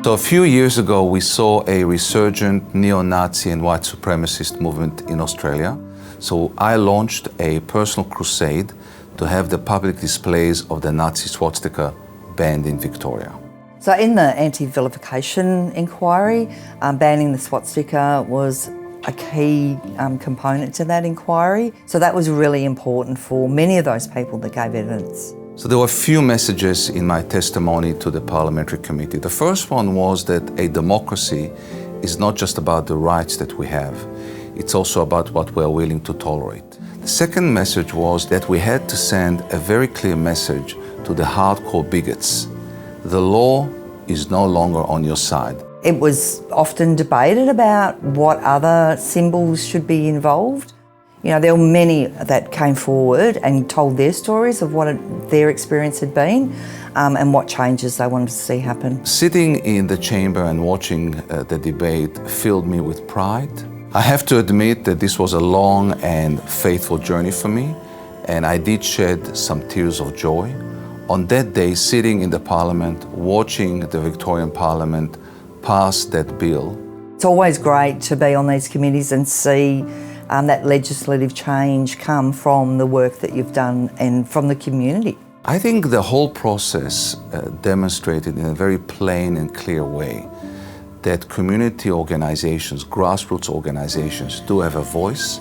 So a few years ago, we saw a resurgent neo-Nazi and white supremacist movement in Australia. So I launched a personal crusade to have the public displays of the Nazi swastika banned in Victoria. So in the anti-vilification inquiry, banning the swastika was a key component to that inquiry. So that was really important for many of those people that gave evidence. So there were a few messages in my testimony to the Parliamentary Committee. The first one was that a democracy is not just about the rights that we have, it's also about what we're willing to tolerate. The second message was that we had to send a very clear message to the hardcore bigots. The law is no longer on your side. It was often debated about what other symbols should be involved. You know, there were many that came forward and told their stories of what their experience had been and what changes they wanted to see happen. Sitting in the chamber and watching the debate filled me with pride. I have to admit that this was a long and faithful journey for me, and I did shed some tears of joy. On that day, sitting in the Parliament, watching the Victorian Parliament pass that bill. It's always great to be on these committees and see that legislative change come from the work that you've done and from the community. I think the whole process demonstrated in a very plain and clear way that community organizations, grassroots organizations, do have a voice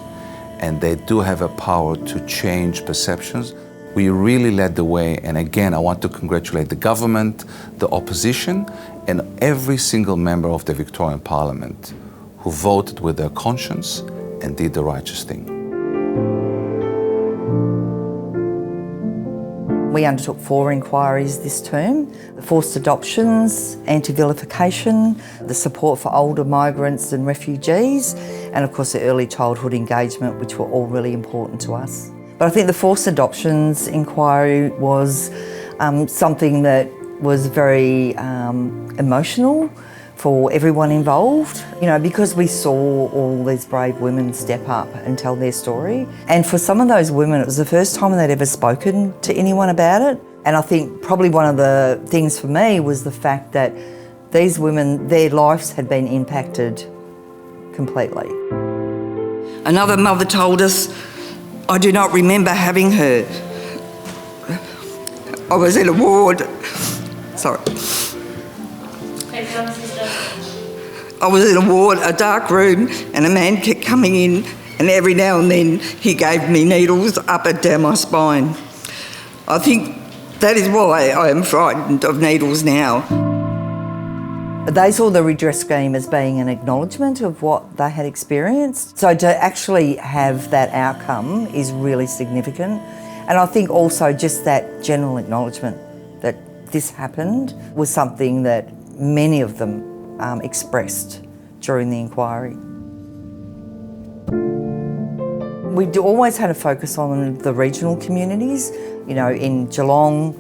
and they do have a power to change perceptions. We really led the way, and again, I want to congratulate the government, the opposition, and every single member of the Victorian Parliament who voted with their conscience and did the righteous thing. We undertook 4 inquiries this term: the forced adoptions, anti-vilification, the support for older migrants and refugees, and of course the early childhood engagement, which were all really important to us. But I think the forced adoptions inquiry was something that was very emotional for everyone involved, you know, because we saw all these brave women step up and tell their story. And for some of those women, it was the first time they'd ever spoken to anyone about it. And I think probably one of the things for me was the fact that these women, their lives had been impacted completely. Another mother told us, "I do not remember having her. I was in a ward." Sorry. I was in a ward, a dark room, and a man kept coming in, and every now and then he gave me needles up and down my spine. I think that is why I am frightened of needles now. They saw the redress scheme as being an acknowledgement of what they had experienced. So to actually have that outcome is really significant. And I think also just that general acknowledgement that this happened was something that many of them expressed during the inquiry. We always had a focus on the regional communities, you know, in Geelong,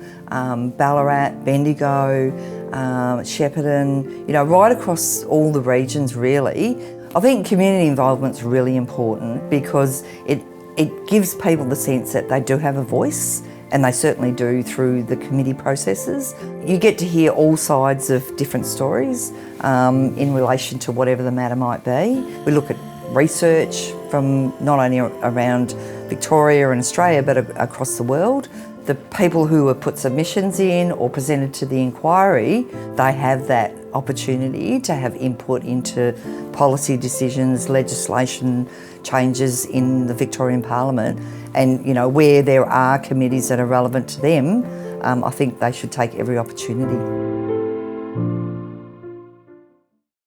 Ballarat, Bendigo, Shepparton, you know, right across all the regions really. I think community involvement's really important because it gives people the sense that they do have a voice, and they certainly do through the committee processes. You get to hear all sides of different stories in relation to whatever the matter might be. We look at research from not only around Victoria and Australia but across the world. The people who have put submissions in or presented to the inquiry, they have that opportunity to have input into policy decisions, legislation changes in the Victorian Parliament. And you know, where there are committees that are relevant to them, I think they should take every opportunity.